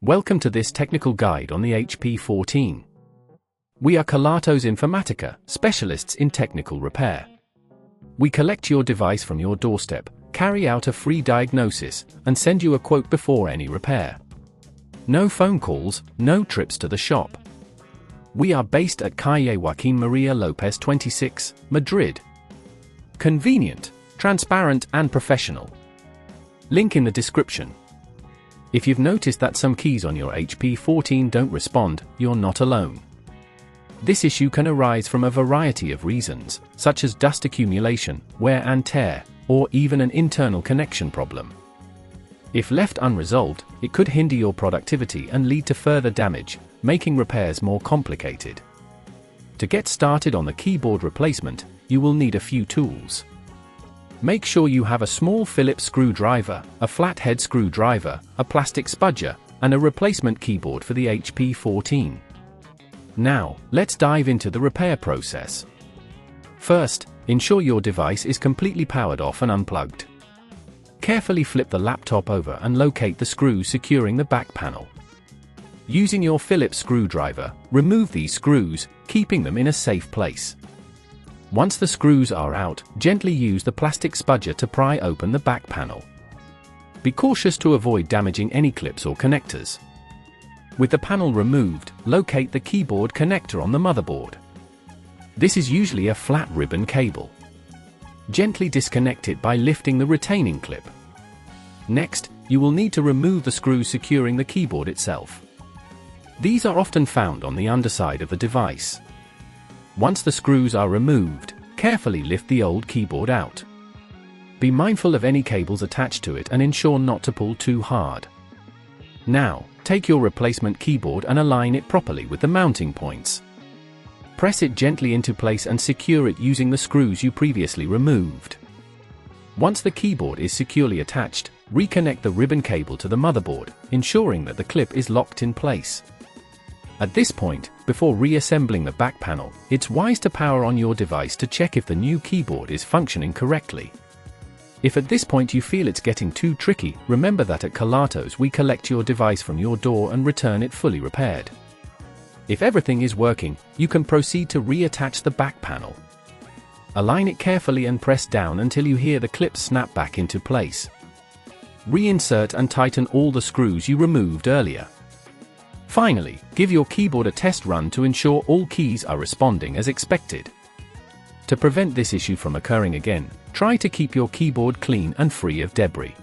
Welcome to this technical guide on the HP14. We are Kelatos Informatica, specialists in technical repair. We collect your device from your doorstep, carry out a free diagnosis, and send you a quote before any repair. No phone calls, no trips to the shop. We are based at Calle Joaquín María López 26, Madrid. Convenient, transparent and professional. Link in the description. If you've noticed that some keys on your HP14 don't respond, you're not alone. This issue can arise from a variety of reasons, such as dust accumulation, wear and tear, or even an internal connection problem. If left unresolved, it could hinder your productivity and lead to further damage, making repairs more complicated. To get started on the keyboard replacement, you will need a few tools. Make sure you have a small Phillips screwdriver, a flathead screwdriver, a plastic spudger, and a replacement keyboard for the HP14. Now, let's dive into the repair process. First, ensure your device is completely powered off and unplugged. Carefully flip the laptop over and locate the screws securing the back panel. Using your Phillips screwdriver, remove these screws, keeping them in a safe place. Once the screws are out, gently use the plastic spudger to pry open the back panel. Be cautious to avoid damaging any clips or connectors. With the panel removed, locate the keyboard connector on the motherboard. This is usually a flat ribbon cable. Gently disconnect it by lifting the retaining clip. Next, you will need to remove the screws securing the keyboard itself. These are often found on the underside of the device. Once the screws are removed, carefully lift the old keyboard out. Be mindful of any cables attached to it and ensure not to pull too hard. Now, take your replacement keyboard and align it properly with the mounting points. Press it gently into place and secure it using the screws you previously removed. Once the keyboard is securely attached, reconnect the ribbon cable to the motherboard, ensuring that the clip is locked in place. At this point, before reassembling the back panel, it's wise to power on your device to check if the new keyboard is functioning correctly. If at this point you feel it's getting too tricky, remember that at Kelatos we collect your device from your door and return it fully repaired. If everything is working, you can proceed to reattach the back panel. Align it carefully and press down until you hear the clips snap back into place. Reinsert and tighten all the screws you removed earlier. Finally, give your keyboard a test run to ensure all keys are responding as expected. To prevent this issue from occurring again, try to keep your keyboard clean and free of debris.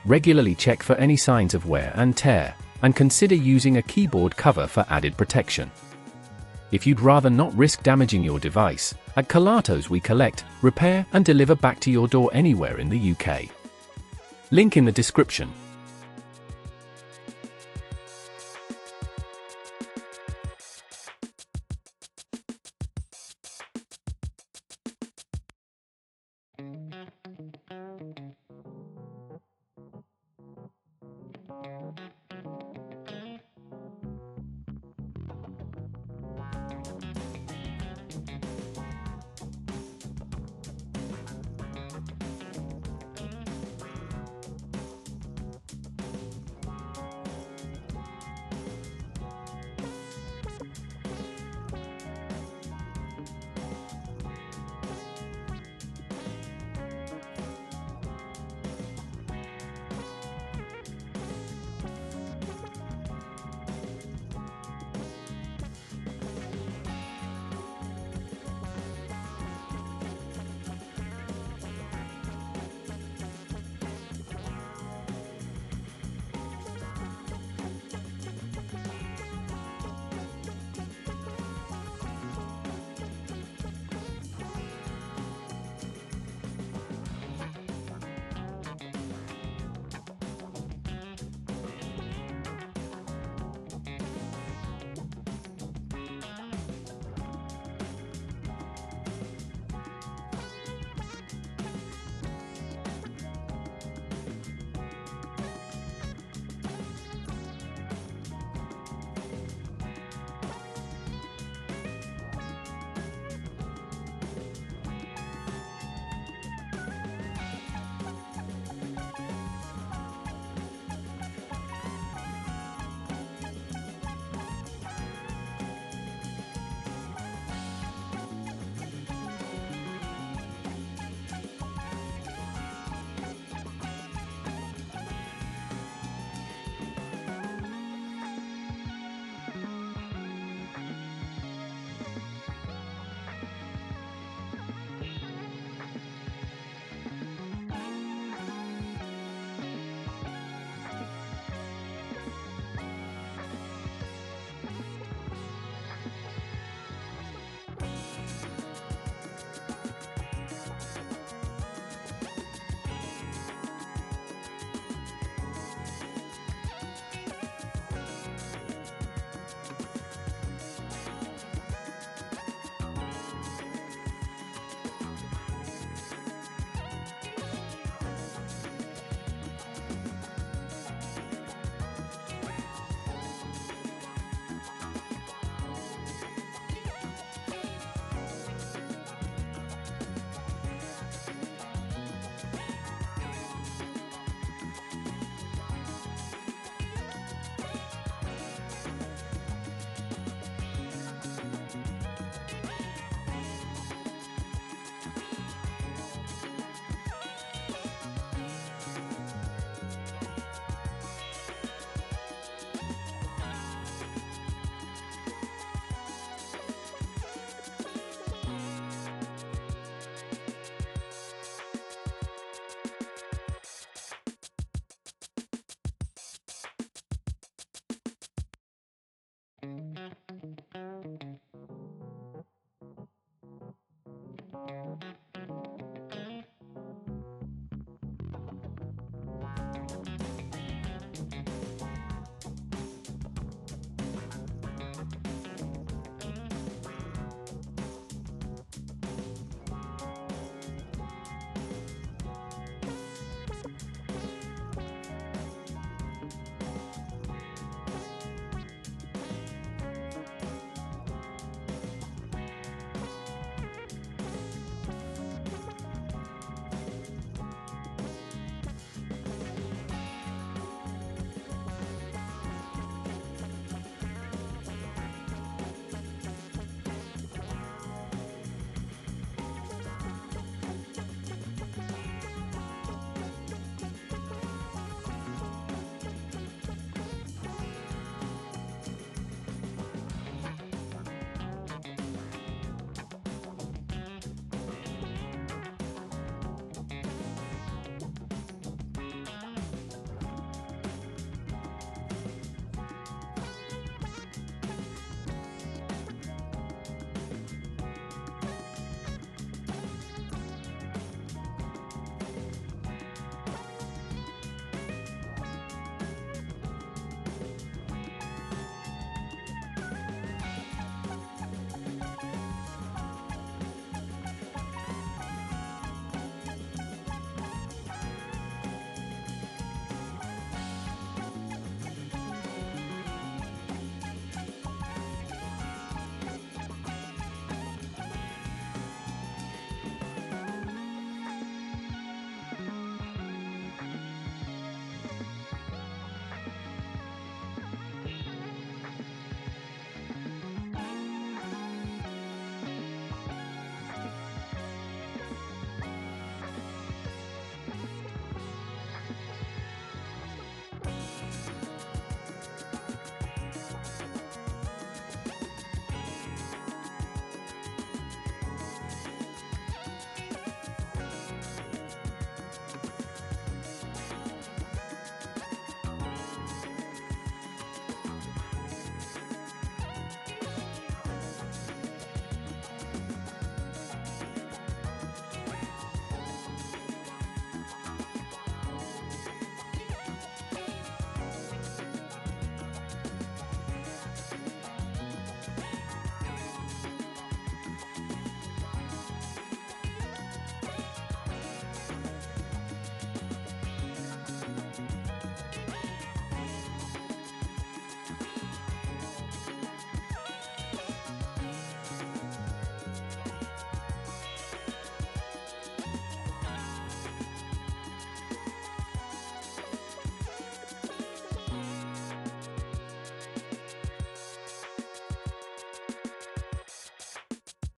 Regularly check for any signs of wear and tear, and consider using a keyboard cover for added protection. If you'd rather not risk damaging your device, at Kelatos we collect, repair and deliver back to your door anywhere in the UK. Link in the description.